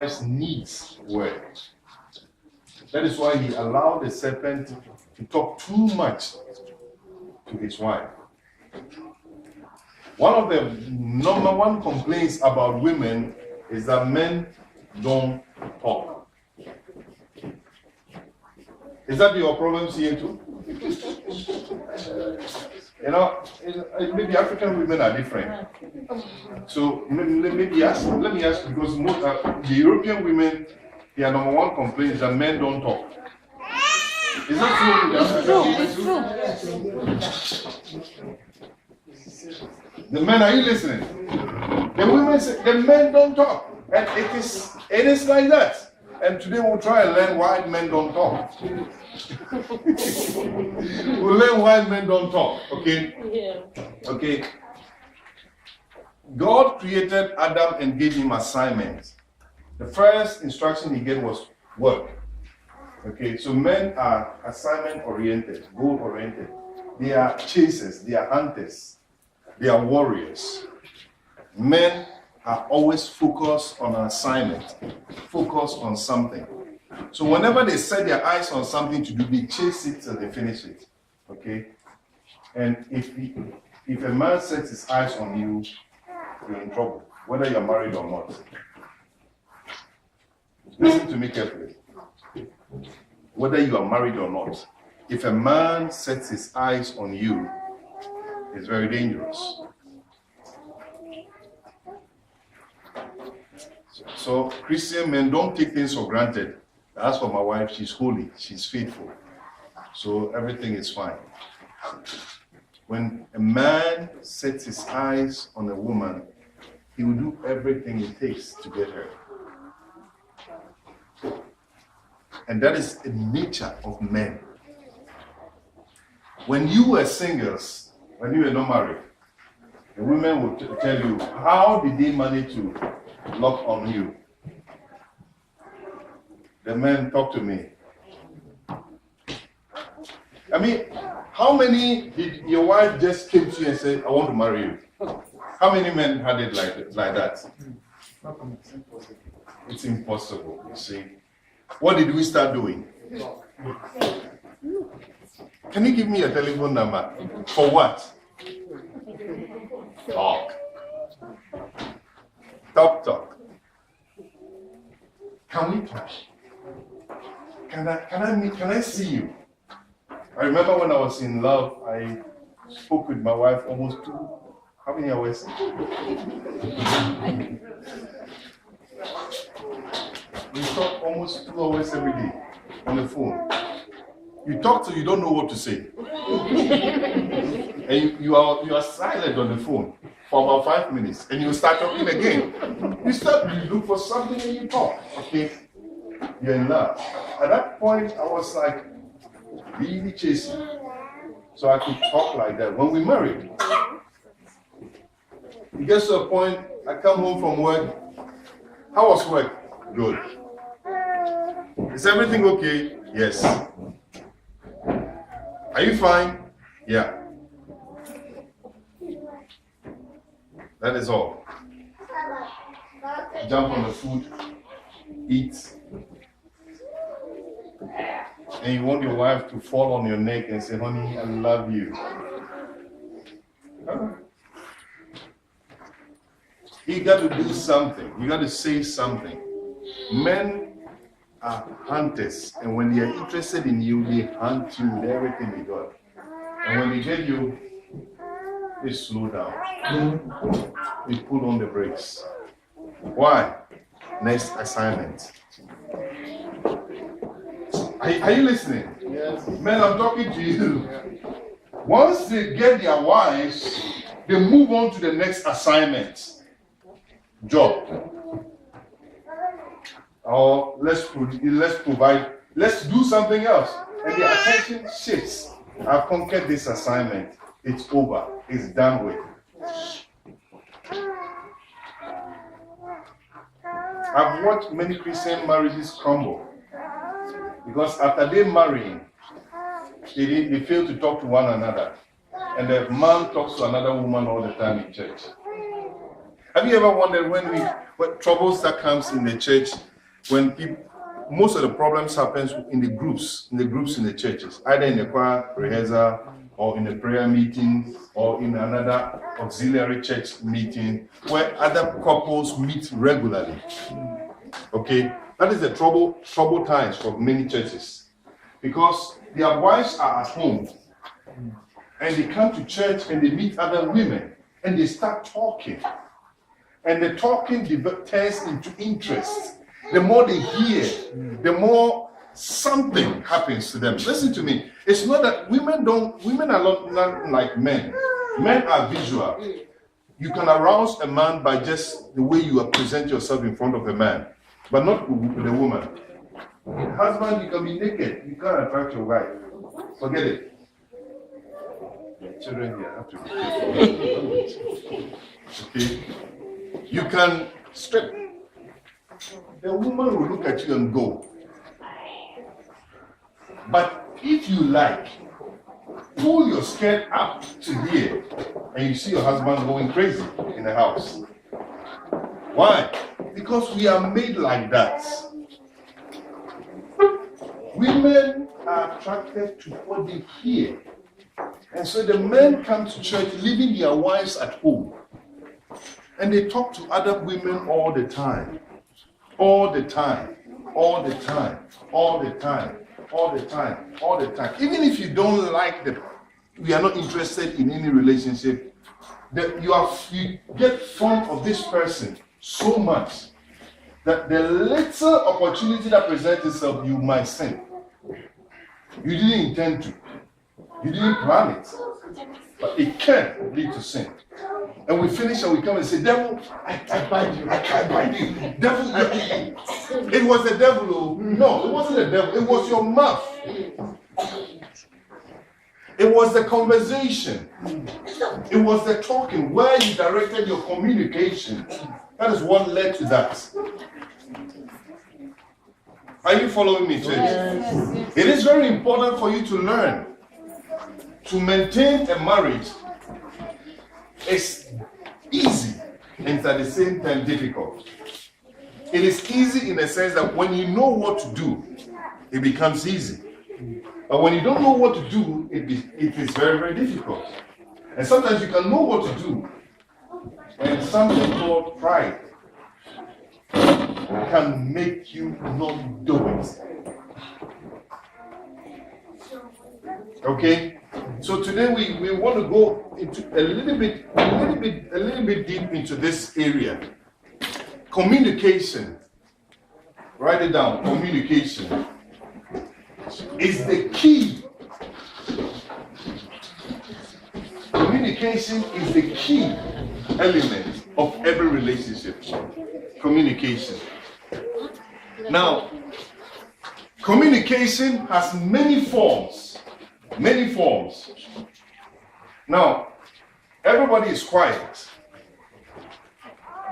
needs were. That is why he allowed the serpent to talk too much to his wife. One of the number one complaints about women is that men don't talk. Is that your problem here too? You know, maybe African women are different. So let me ask, because most, the European women, their number one complaint is that men don't talk. Is that true? It's true. The men, are you listening? The women say the men don't talk, and it is like that. And today we'll try and learn why men don't talk. We'll learn why men don't talk. Okay. Yeah. Okay. God created Adam and gave him assignments. The first instruction he gave was work. Okay, so men are assignment-oriented, goal-oriented. They are chasers, they are hunters, they are warriors. Men are always focused on an assignment, focused on something. So whenever they set their eyes on something to do, they chase it till they finish it. Okay? And if a man sets his eyes on you, you're in trouble, whether you're married or not. Listen to me carefully. Whether you are married or not, if a man sets his eyes on you, it's very dangerous. So Christian men, don't take things for granted. As for my wife, she's holy, she's faithful. So everything is fine. When a man sets his eyes on a woman, he will do everything it takes to get her. And that is the nature of men. When you were singles, when you were not married, the women will tell you, how did they manage to lock on you? The men talk to me. I mean, how many did your wife just came to you and said, I want to marry you? How many men had it like that? It's impossible, you see. What did we start doing? Can you give me a telephone number? For what? Talk. Talk. Can we talk? Can I see you? I remember when I was in love, I spoke with my wife almost how many hours? We talk almost 2 hours every day on the phone. You talk till you don't know what to say. And you are silent on the phone for about 5 minutes, and you start talking again. You look for something and you talk. Okay? You're in love. At that point, I was like really chasing. So I could talk like that. When we married, it gets to a point, I come home from work. How was work? Good. Is everything okay? Yes. Are you fine? Yeah. That is all. Jump on the food, eat. And you want your wife to fall on your neck and say, honey, I love you. You got to do something. You got to say something. Men are hunters, and when they are interested in you, they hunt you with everything they got. And when they get you, they slow down. They pull on the brakes. Why? Next assignment. Are you listening? Yes. Men, I'm talking to you. Once they get their wives, they move on to the next assignment. Job. Or let's provide, let's do something else. And the attention shifts. I've conquered this assignment. It's over. It's done with. I've watched many Christian marriages crumble. Because after they marry, they fail to talk to one another. And the man talks to another woman all the time in church. Have you ever wondered But troubles that comes in the church when people, most of the problems happens in the groups in the churches, either in the choir rehearsal or in a prayer meeting or in another auxiliary church meeting where other couples meet regularly. Okay, that is the trouble times for many churches because their wives are at home and they come to church and they meet other women and they start talking. And the talking turns into interest. The more they hear, the more something happens to them. Listen to me. It's not that women are not like men. Men are visual. You can arouse a man by just the way you present yourself in front of a man, but not with a woman. Husband, you can be naked. You can't attract your wife. Forget it. Children here have to be careful. Okay? You can strip. The woman will look at you and go. But if you like, pull your skirt up to here and you see your husband going crazy in the house. Why? Because we are made like that. Women are attracted to what they hear. And so the men come to church leaving their wives at home. And they talk to other women all the time. All the time. All the time. All the time. All the time. All the time. Even if you don't like them, we are not interested in any relationship, that you get fond of this person so much that the little opportunity that presents itself, you might sin. You didn't intend to. You didn't plan it. But it can lead to sin. And we finish and we come and say, devil, I can't bind you. I can't bind you. Devil, it was the devil. Oh. No, it wasn't the devil. It was your mouth. It was the conversation. It was the talking, where you directed your communication. That is what led to that. Are you following me, church? Yes. It is very important for you to learn. To maintain a marriage is easy and it's at the same time difficult. It is easy in the sense that when you know what to do, it becomes easy. But when you don't know what to do, it is very, very difficult. And sometimes you can know what to do, and something called pride can make you not do it. Okay? So today we want to go into a little bit deep into this area. Communication. Write it down. Communication is the key. Communication is the key element of every relationship. Communication. Now, communication has many forms. Many forms. Now, everybody is quiet.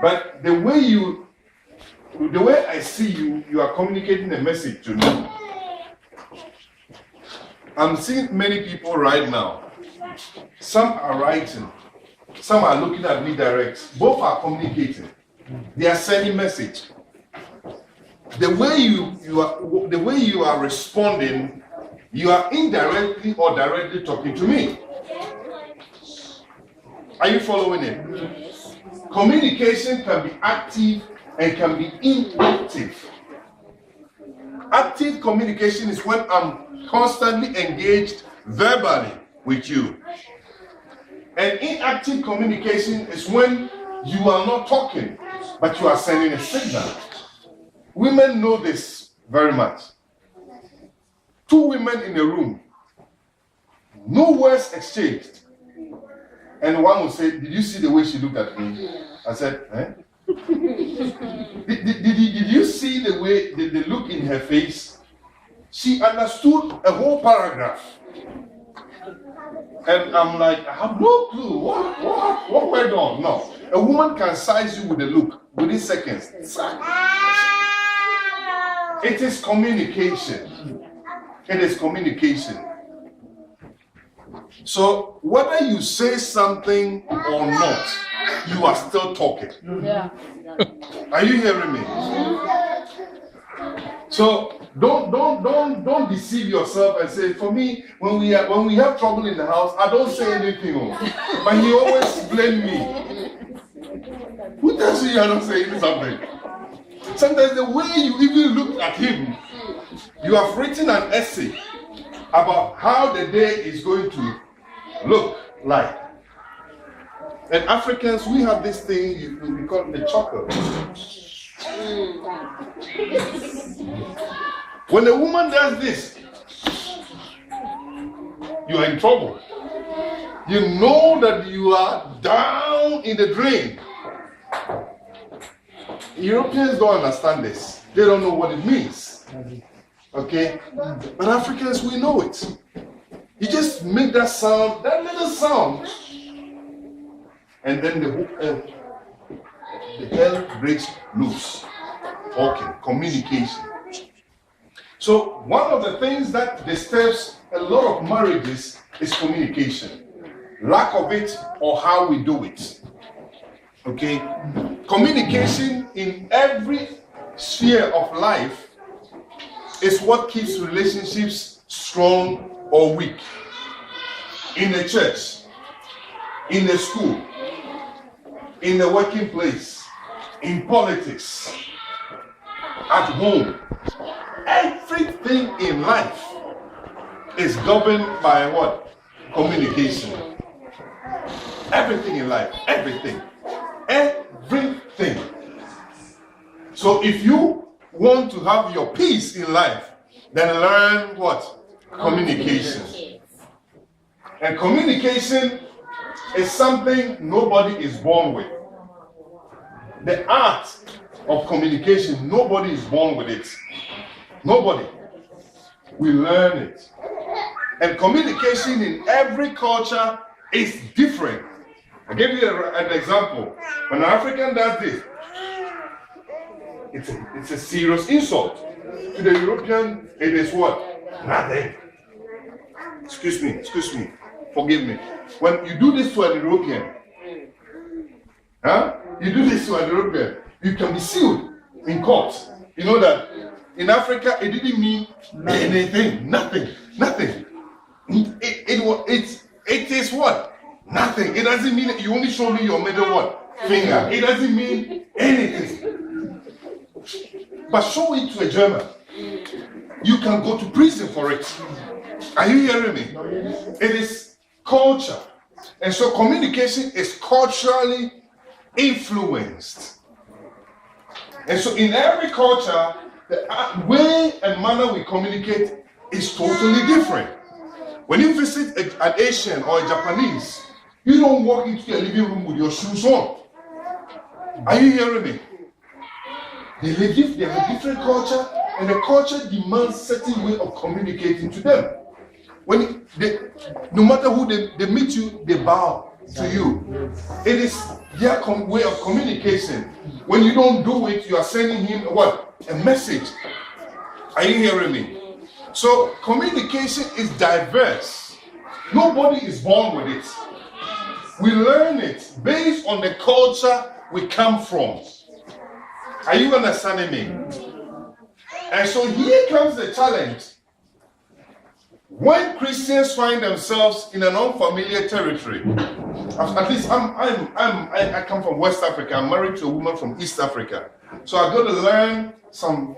But the way I see you, you are communicating a message to me. I'm seeing many people right now. Some are writing. Some are looking at me direct. Both are communicating. They are sending message. The way you are responding, you are indirectly or directly talking to me. Are you following it? Communication can be active and can be inactive. Active communication is when I'm constantly engaged verbally with you. And inactive communication is when you are not talking, but you are sending a signal. Women know this very much. Two women in a room, no words exchanged. And one will say, did you see the way she looked at me? I said, eh? Did you see the way, the look in her face? She understood a whole paragraph. And I'm like, I have no clue. What went on? No. A woman can size you with a look within seconds. It is communication. It is communication. So whether you say something or not, you are still talking. Yeah. Are you hearing me? So don't deceive yourself and say, for me, when we have trouble in the house, I don't say anything. But he always blame me. Who tells you are not saying something? Sometimes the way you even look at him, you have written an essay about how the day is going to look like. And Africans, we have this thing we call the chuckle. When a woman does this, you are in trouble. You know that you are down in the drain. Europeans don't understand this. They don't know what it means. Okay? But Africans, we know it. You just make that sound, that little sound, and then the hell breaks loose. Talking, communication. So one of the things that disturbs a lot of marriages is communication. Lack of it or how we do it. Okay? Communication in every sphere of life is what keeps relationships strong or weak. In the church, in the school, in the working place, in politics, at home. Everything in life is governed by what? Communication. Everything in life. Everything. Everything. So if you want to have your peace in life, then learn what? Communication. And communication is something nobody is born with. The art of communication, nobody is born with it. Nobody. We learn it. And communication in every culture is different. I'll give you an example. When an African does this, it's a serious insult. To the European, it is what? Nothing. Excuse me, forgive me. When you do this to an European, you do this to an European, you can be sued in court. You know that in Africa, it didn't mean anything, nothing. It is what? Nothing. It doesn't mean you only show me your middle what? Finger. It doesn't mean anything. But show it to a German. You can go to prison for it. Are you hearing me? It is culture. And so communication is culturally influenced. And so in every culture, the way and manner we communicate is totally different. When you visit an Asian or a Japanese, you don't walk into your living room with your shoes on. Are you hearing me? They have a different culture, and the culture demands certain way of communicating to them. When no matter who they meet you, they bow to you. It is their way of communication. When you don't do it, you are sending him what? A message. Are you hearing me? So communication is diverse. Nobody is born with it. We learn it based on the culture we come from. Are you understanding me? And so here comes the challenge. When Christians find themselves in an unfamiliar territory, at least I come from West Africa. I'm married to a woman from East Africa. So I've got to learn some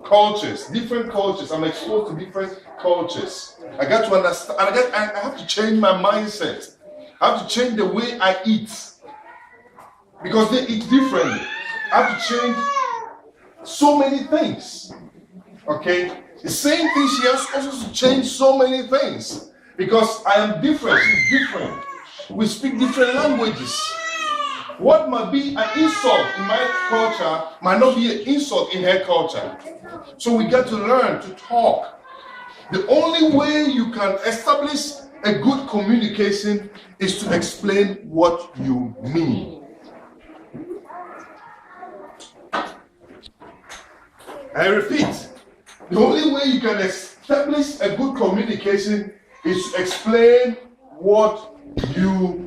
cultures, different cultures. I'm exposed to different cultures. I got to understand. I have to change my mindset. I have to change the way I eat. Because they eat differently. I have to change so many things. Okay? The same thing, she has also to change so many things. Because I am different, she's different. We speak different languages. What might be an insult in my culture might not be an insult in her culture. So we got to learn to talk. The only way you can establish a good communication is to explain what you mean. I repeat, the only way you can establish a good communication is to explain what you